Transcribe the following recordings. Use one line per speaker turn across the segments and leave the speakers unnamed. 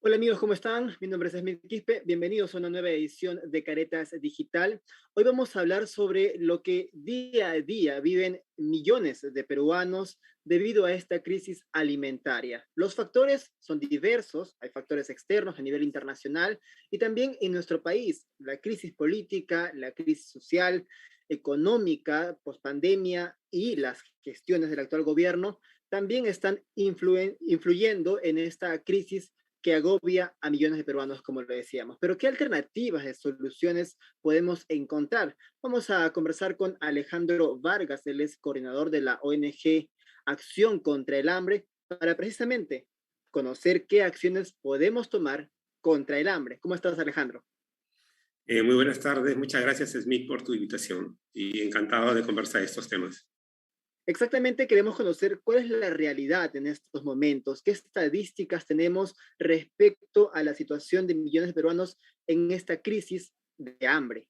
Hola amigos, ¿cómo están? Mi nombre es Smith Quispe. Bienvenidos a una nueva edición de Caretas Digital. Hoy vamos a hablar sobre lo que día a día viven millones de peruanos debido a esta crisis alimentaria. Los factores son diversos, hay factores externos a nivel internacional y también en nuestro país, la crisis política, la crisis social, económica, pospandemia y las gestiones del actual gobierno también están influyendo en esta crisis que agobia a millones de peruanos, como lo decíamos. Pero ¿qué alternativas de soluciones podemos encontrar? Vamos a conversar con Alejandro Vargas, él es coordinador de la ONG Acción contra el Hambre, para precisamente conocer qué acciones podemos tomar contra el hambre. ¿Cómo estás, Alejandro?
Muy buenas tardes, muchas gracias Smith por tu invitación y encantado de conversar estos temas.
Exactamente, queremos conocer cuál es la realidad en estos momentos, qué estadísticas tenemos respecto a la situación de millones de peruanos en esta crisis de hambre.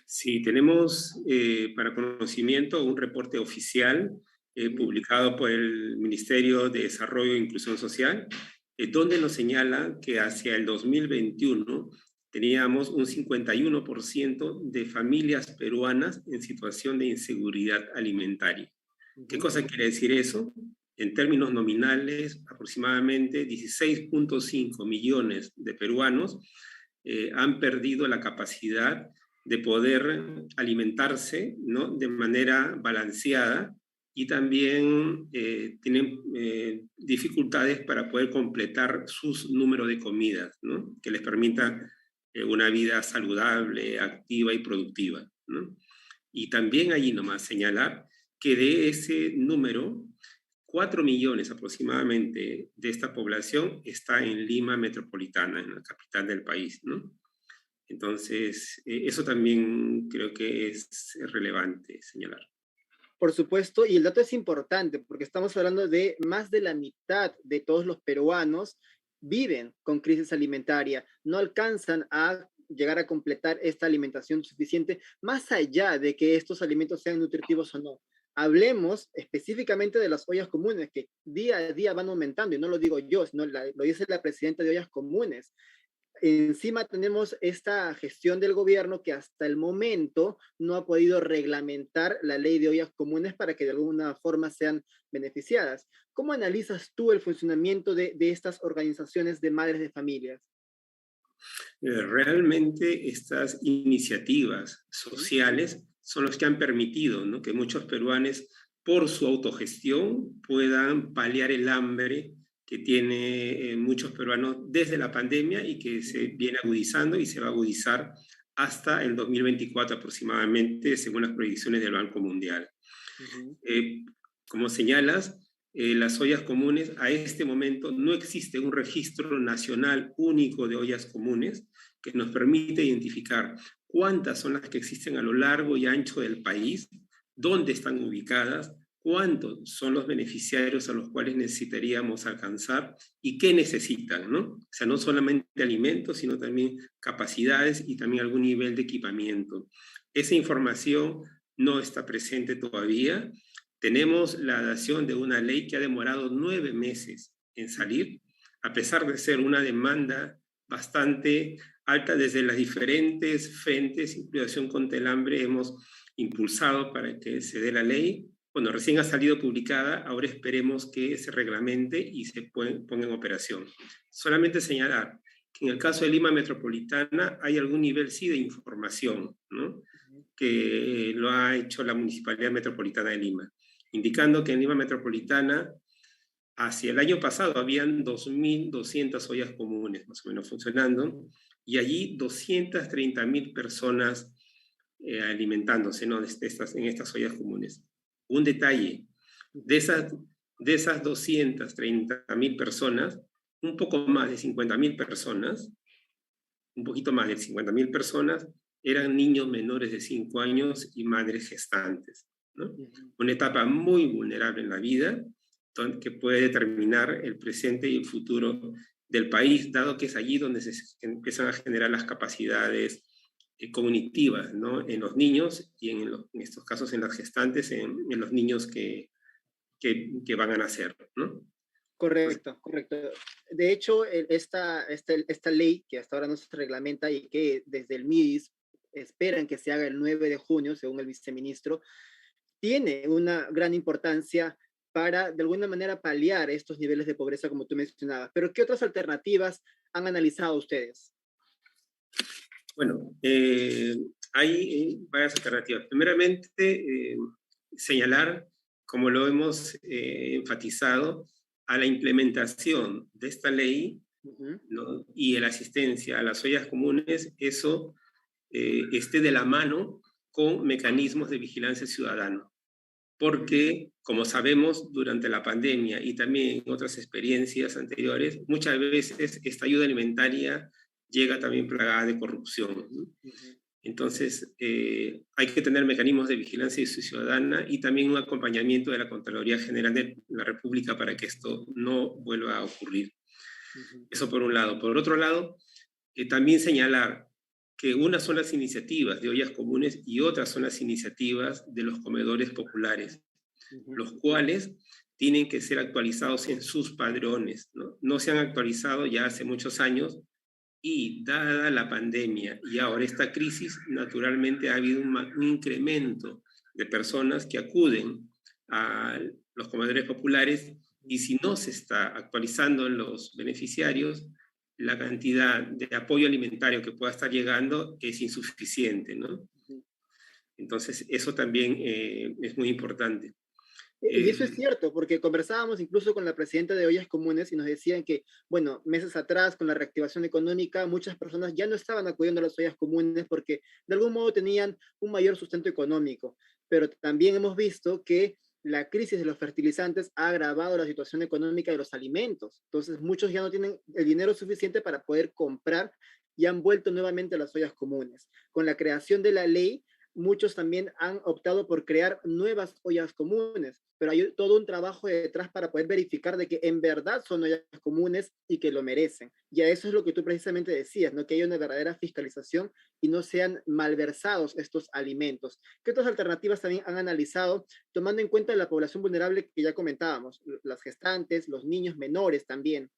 Sí, tenemos para conocimiento un reporte oficial publicado por el Ministerio de Desarrollo e Inclusión Social, donde nos señala que hacia el 2021 teníamos un 51% de familias peruanas en situación de inseguridad alimentaria. ¿Qué cosa quiere decir eso? En términos nominales, aproximadamente 16.5 millones de peruanos han perdido la capacidad de poder alimentarse, ¿no?, de manera balanceada, y también tienen dificultades para poder completar sus números de comidas, ¿no?, que les permita una vida saludable, activa y productiva, ¿no? Y también allí nomás señalar que de ese número, 4 millones aproximadamente de esta población está en Lima metropolitana, en la capital del país, ¿no? Entonces, eso también creo que es relevante señalar.
Por supuesto, y el dato es importante porque estamos hablando de más de la mitad de todos los peruanos viven con crisis alimentaria, no alcanzan a llegar a completar esta alimentación suficiente, más allá de que estos alimentos sean nutritivos o no. Hablemos específicamente de las ollas comunes que día a día van aumentando, y no lo digo yo, sino lo dice la presidenta de ollas comunes. Encima tenemos esta gestión del gobierno que hasta el momento no ha podido reglamentar la ley de ollas comunes para que de alguna forma sean beneficiadas. ¿Cómo analizas tú el funcionamiento de estas organizaciones de madres de familias?
Realmente estas iniciativas
¿Mm?
sociales son los que han permitido, ¿no?, que muchos peruanos, por su autogestión, puedan paliar el hambre que tiene muchos peruanos desde la pandemia y que se viene agudizando y se va a agudizar hasta el 2024 aproximadamente, según las proyecciones del Banco Mundial.
Ujú.
Eh, Como señalas, las ollas comunes, a este momento no existe un registro nacional único de ollas comunes que nos permite identificar cuántas son las que existen a lo largo y ancho del país, dónde están ubicadas, cuántos son los beneficiarios a los cuales necesitaríamos alcanzar y qué necesitan, ¿no? O sea, no solamente alimentos, sino también capacidades y también algún nivel de equipamiento. Esa información no está presente todavía. Tenemos la dación de una ley que ha demorado 9 meses en salir, a pesar de ser una demanda bastante alta desde las diferentes frentes, inclusión contra el hambre, hemos impulsado para que se dé la ley. Bueno, recién ha salido publicada, ahora esperemos que se reglamente y se ponga en operación. Solamente señalar que en el caso de Lima Metropolitana hay algún nivel sí de información, ¿no?, que lo ha hecho la Municipalidad Metropolitana de Lima, indicando que en Lima Metropolitana, hacia el año pasado, habían 2.200 ollas comunes, más o menos, funcionando, y allí 230.000 personas alimentándose, ¿no?, en estas ollas comunes. Un detalle, de esas, de esas 230.000 personas, un poco más de 50.000 personas, un poquito más de 50.000 personas, eran niños menores de 5 años y madres gestantes, ¿no?
Ujú.
Una etapa muy vulnerable en la vida que puede determinar el presente y el futuro del país, dado que es allí donde se empiezan a generar las capacidades cognitivas, ¿no?, en los niños y en estos casos en las gestantes, en los niños que van a nacer, ¿no?
Correcto, correcto. De hecho, esta ley que hasta ahora no se reglamenta y que desde el MIDIS esperan que se haga el 9 de junio, según el viceministro, tiene una gran importancia para, de alguna manera, paliar estos niveles de pobreza, como tú mencionabas. Pero, ¿qué otras alternativas han analizado ustedes?
Bueno, hay varias alternativas. Primeramente, señalar, como lo hemos enfatizado, a la implementación de esta ley, ¿no? Y la asistencia a las ollas comunes, eso esté de la mano con mecanismos de vigilancia ciudadana. Porque, como sabemos, durante la pandemia y también en otras experiencias anteriores, muchas veces esta ayuda alimentaria llega también plagada de corrupción, ¿no? Entonces, hay que tener mecanismos de vigilancia ciudadana y también un acompañamiento de la Contraloría General de la República para que esto no vuelva a ocurrir. Eso por un lado. Por otro lado, también señalar que unas son las iniciativas de ollas comunes y otras son las iniciativas de los comedores populares, los cuales tienen que ser actualizados en sus padrones, ¿no? No se han actualizado ya hace muchos años y dada la pandemia y ahora esta crisis, naturalmente ha habido un incremento de personas que acuden a los comedores populares y si no se está actualizando en los beneficiarios, la cantidad de apoyo alimentario que pueda estar llegando es insuficiente, ¿no? Entonces, eso también es muy importante.
Y eso es cierto, porque conversábamos incluso con la presidenta de Ollas Comunes y nos decían que, bueno, meses atrás, con la reactivación económica, muchas personas ya no estaban acudiendo a las ollas comunes porque de algún modo tenían un mayor sustento económico. Pero también hemos visto que la crisis de los fertilizantes ha agravado la situación económica de los alimentos. Entonces, muchos ya no tienen el dinero suficiente para poder comprar y han vuelto nuevamente a las ollas comunes. Con la creación de la ley, muchos también han optado por crear nuevas ollas comunes, pero hay todo un trabajo detrás para poder verificar de que en verdad son ollas comunes y que lo merecen. Y a eso es lo que tú precisamente decías, ¿no? Que haya una verdadera fiscalización y no sean malversados estos alimentos. ¿Qué otras alternativas también han analizado, tomando en cuenta la población vulnerable que ya comentábamos, las gestantes, los niños menores también?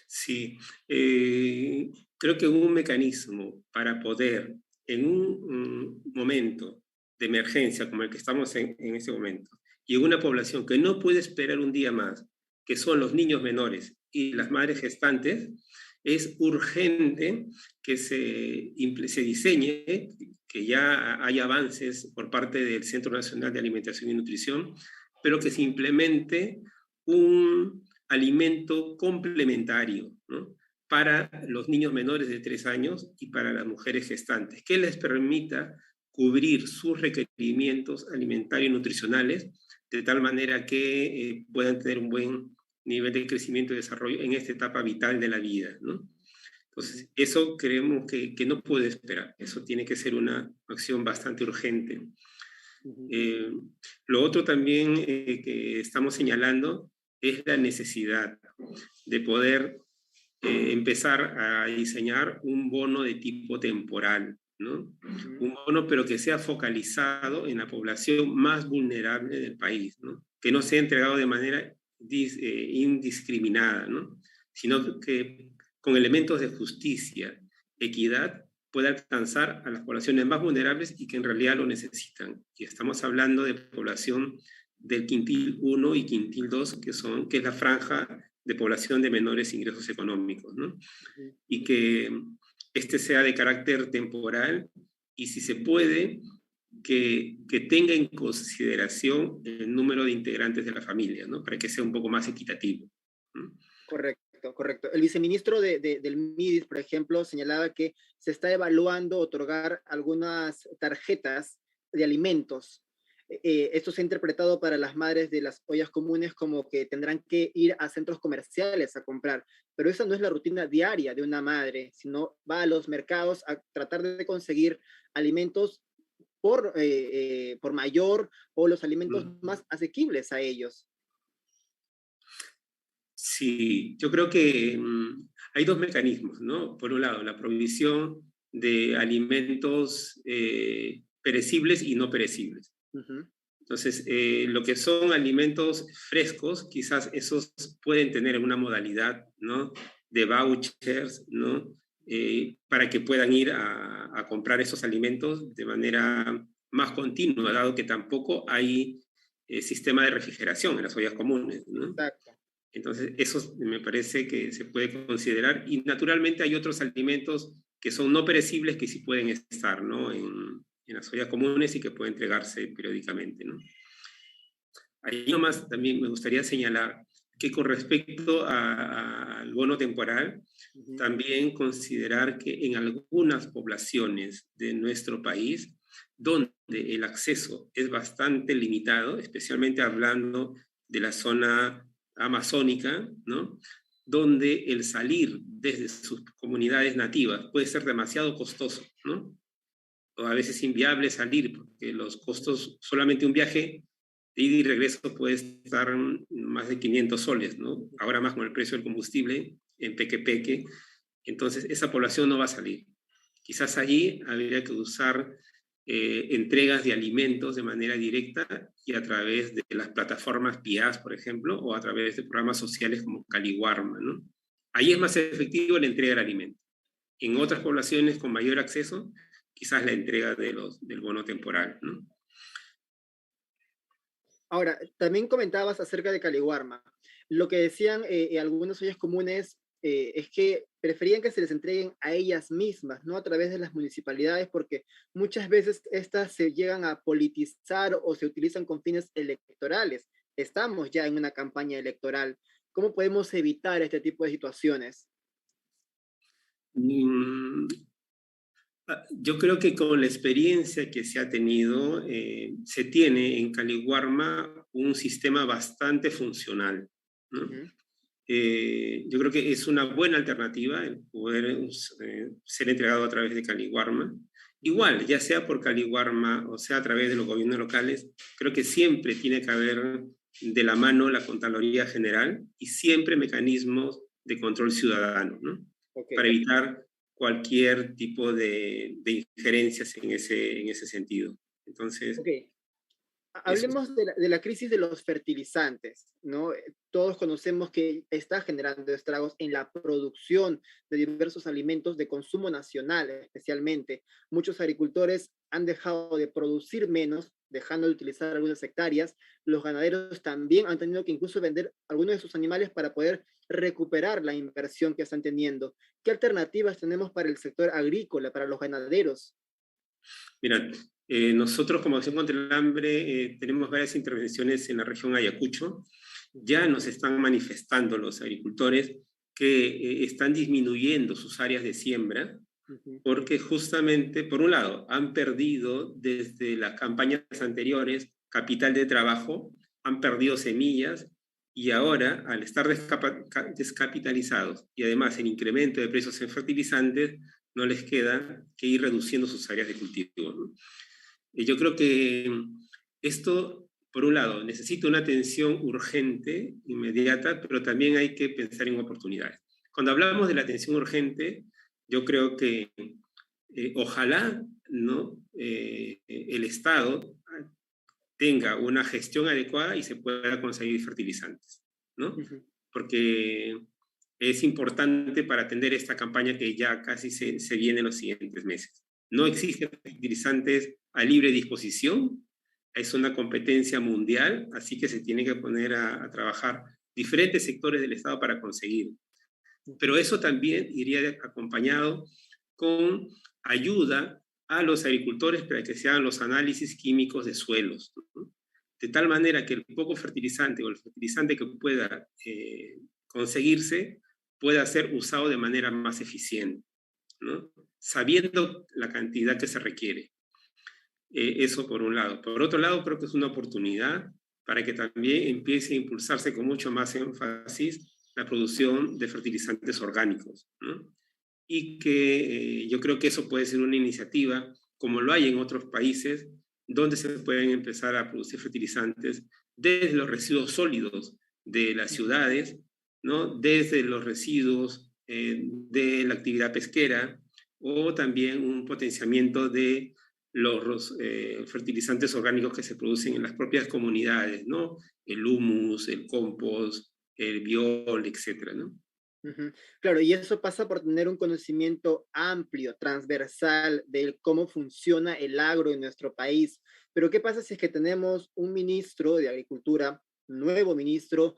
Sí, creo que un mecanismo para poder, en un momento de emergencia como el que estamos en este momento, y en una población que no puede esperar un día más, que son los niños menores y las madres gestantes, es urgente que se diseñe, que ya hay avances por parte del Centro Nacional de Alimentación y Nutrición, pero que se implemente un alimento complementario, ¿no? Para los niños menores de 3 años y para las mujeres gestantes, que les permita cubrir sus requerimientos alimentarios y nutricionales de tal manera que puedan tener un buen nivel de crecimiento y desarrollo en esta etapa vital de la vida, ¿no? Entonces, eso creemos que no puede esperar, eso tiene que ser una acción bastante urgente. Lo otro también que estamos señalando es la necesidad de poder empezar a diseñar un bono de tipo temporal, ¿no? Un bono pero que sea focalizado en la población más vulnerable del país, ¿no? Que no sea entregado de manera indiscriminada, ¿no? Sino que con elementos de justicia, equidad, pueda alcanzar a las poblaciones más vulnerables y que en realidad lo necesitan. Y estamos hablando de población del quintil 1 y quintil 2, que es la franja de población de menores ingresos económicos, ¿no? Y que este sea de carácter temporal y si se puede, que tenga en consideración el número de integrantes de la familia, ¿no? Para que sea un poco más equitativo, ¿no?
Correcto, correcto. El viceministro del MIDIS, por ejemplo, señalaba que se está evaluando otorgar algunas tarjetas de alimentos. Esto se ha interpretado para las madres de las ollas comunes como que tendrán que ir a centros comerciales a comprar, pero esa no es la rutina diaria de una madre, sino va a los mercados a tratar de conseguir alimentos por mayor o los alimentos más asequibles a ellos.
Sí, yo creo que hay dos mecanismos, ¿no? Por un lado, la provisión de alimentos perecibles y no perecibles. Entonces, lo que son alimentos frescos, quizás esos pueden tener una modalidad, ¿no?, de vouchers, ¿no?, para que puedan ir a comprar esos alimentos de manera más continua, dado que tampoco hay sistema de refrigeración en las ollas comunes, ¿no?
Exacto.
Entonces, eso me parece que se puede considerar. Y naturalmente hay otros alimentos que son no perecibles que sí pueden estar, ¿no?, en las ollas comunes y que pueden entregarse periódicamente, ¿no? Ahí nomás también me gustaría señalar que con respecto al bono temporal,
Ujú.
también considerar que en algunas poblaciones de nuestro país, donde el acceso es bastante limitado, especialmente hablando de la zona amazónica, ¿no?, donde el salir desde sus comunidades nativas puede ser demasiado costoso, ¿no?, o a veces inviable salir, porque los costos, solamente un viaje de ida y regreso puede estar más de 500 soles, ¿no? Ahora más con el precio del combustible en Peque, entonces esa población no va a salir. Quizás allí habría que usar entregas de alimentos de manera directa y a través de las plataformas PIAS, por ejemplo, o a través de programas sociales como Caliwarma, ¿no? Ahí es más efectivo la entrega del alimento. En otras poblaciones con mayor acceso, quizás la entrega del bono temporal, ¿no?
Ahora, también comentabas acerca de Caliwarma. Lo que decían algunas ollas comunes es que preferían que se les entreguen a ellas mismas, no a través de las municipalidades, porque muchas veces estas se llegan a politizar o se utilizan con fines electorales. Estamos ya en una campaña electoral. ¿Cómo podemos evitar este tipo de situaciones?
Mm, Yo creo que con la experiencia que se ha tenido, se tiene en Caliwarma un sistema bastante funcional, ¿no?
Ujú.
Yo creo que es una buena alternativa el poder ser entregado a través de Caliwarma.
Ujú.
Igual, ya sea por Caliwarma o sea a través de los gobiernos locales, creo que siempre tiene que haber de la mano la Contraloría General y siempre mecanismos de control ciudadano, ¿no?,
Ok,
para evitar cualquier tipo de injerencias en ese sentido. Entonces,
ok.
eso.
Hablemos de la crisis de los fertilizantes, ¿no? Todos conocemos que está generando estragos en la producción de diversos alimentos de consumo nacional, especialmente. Muchos agricultores han dejado de producir menos, dejando de utilizar algunas hectáreas. Los ganaderos también han tenido que incluso vender algunos de sus animales para poder recuperar la inversión que están teniendo. ¿Qué alternativas tenemos para el sector agrícola, para los ganaderos?
Mira, nosotros como Acción contra el Hambre tenemos varias intervenciones en la región Ayacucho. Ya nos están manifestando los agricultores que están disminuyendo sus áreas de siembra
Ujú.
porque justamente, por un lado, han perdido desde las campañas anteriores capital de trabajo, han perdido semillas y ahora, al estar descapitalizados y además el incremento de precios en fertilizantes, no les queda que ir reduciendo sus áreas de cultivo, ¿no? Y yo creo que esto, por un lado, necesita una atención urgente, inmediata, pero también hay que pensar en oportunidades. Cuando hablamos de la atención urgente, yo creo que ojalá, ¿no?, el Estado tenga una gestión adecuada y se pueda conseguir fertilizantes, ¿no?
Ujú.
Porque es importante para atender esta campaña que ya casi se viene en los siguientes meses. No existen fertilizantes a libre disposición, es una competencia mundial, así que se tiene que poner a trabajar diferentes sectores del Estado para conseguir. Pero
Ujú.
eso también iría acompañado con ayuda a los agricultores para que se hagan los análisis químicos de suelos, ¿no?, de tal manera que el poco fertilizante o el fertilizante que pueda conseguirse pueda ser usado de manera más eficiente, ¿no?, sabiendo la cantidad que se requiere. Eso por un lado. Por otro lado, creo que es una oportunidad para que también empiece a impulsarse con mucho más énfasis la producción de fertilizantes orgánicos, ¿no? Y que yo creo que eso puede ser una iniciativa, como lo hay en otros países, donde se pueden empezar a producir fertilizantes desde los residuos sólidos de las
Ujú.
ciudades, ¿no?, desde los residuos de la actividad pesquera, o también un potenciamiento de los fertilizantes orgánicos que se producen en las propias comunidades, ¿no? El humus, el compost, el biol, etcétera, ¿no?
Ujú. Claro, y eso pasa por tener un conocimiento amplio, transversal de cómo funciona el agro en nuestro país. Pero ¿qué pasa si es que tenemos un ministro de Agricultura, nuevo ministro,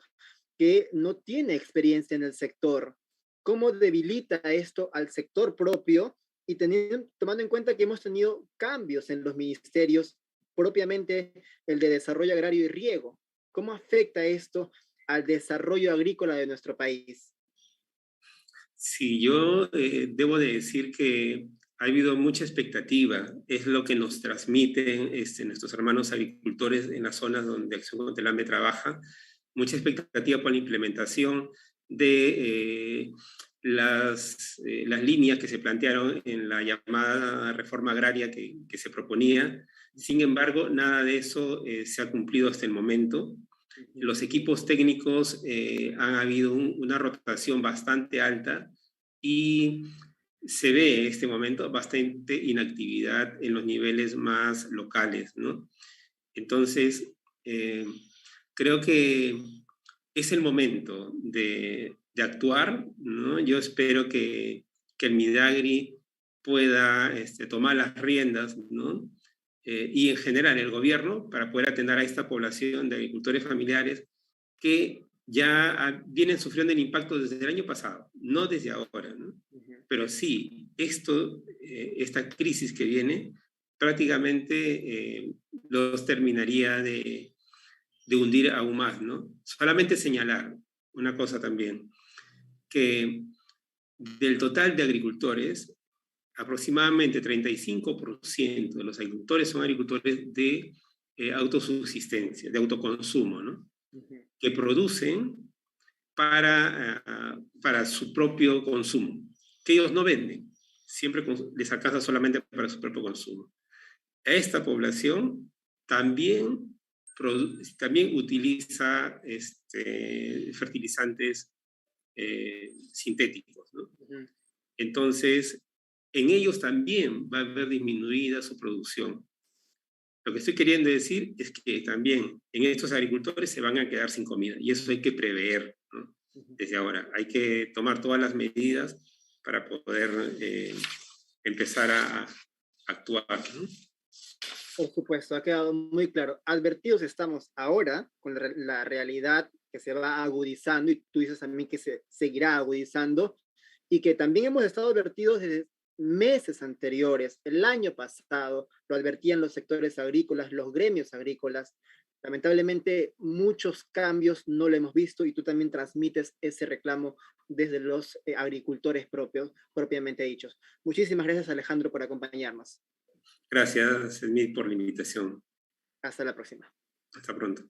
que no tiene experiencia en el sector? ¿Cómo debilita esto al sector propio y tomando en cuenta que hemos tenido cambios en los ministerios, propiamente el de Desarrollo Agrario y Riego? ¿Cómo afecta esto al desarrollo agrícola de nuestro país?
Sí, yo debo de decir que ha habido mucha expectativa, es lo que nos transmiten nuestros hermanos agricultores en las zonas donde Acción contra el Hambre trabaja, mucha expectativa por la implementación de las líneas que se plantearon en la llamada reforma agraria que se proponía. Sin embargo, nada de eso se ha cumplido hasta el momento. Los equipos técnicos han habido una rotación bastante alta y se ve en este momento bastante inactividad en los niveles más locales, ¿no? Entonces, eh, creo que es el momento de actuar, ¿no? Yo espero que el Midagri pueda tomar las riendas, ¿no? Y en general el gobierno para poder atender a esta población de agricultores familiares que ya vienen sufriendo el impacto desde el año pasado, no desde ahora, ¿no? Pero sí, esta crisis que viene prácticamente los terminaría de hundir aún más, ¿no? Solamente señalar una cosa también, que del total de agricultores, aproximadamente 35% de los agricultores son agricultores de autosubsistencia, de autoconsumo, ¿no? Que producen para su propio consumo, que ellos no venden, siempre les alcanza solamente para su propio consumo. A esta población también, también utiliza fertilizantes sintéticos, ¿no? Entonces, en ellos también va a haber disminuida su producción. Lo que estoy queriendo decir es que también en estos agricultores se van a quedar sin comida y eso hay que prever, ¿no? Desde ahora. Hay que tomar todas las medidas para poder empezar a actuar, ¿no?
Por supuesto, ha quedado muy claro. Advertidos estamos ahora con la realidad que se va agudizando y tú dices también que se seguirá agudizando y que también hemos estado advertidos desde meses anteriores. El año pasado lo advertían los sectores agrícolas, los gremios agrícolas. Lamentablemente muchos cambios no lo hemos visto y tú también transmites ese reclamo desde los agricultores propiamente dichos. Muchísimas gracias, Alejandro, por acompañarnos.
Gracias, Smith, por la invitación.
Hasta la próxima.
Hasta pronto.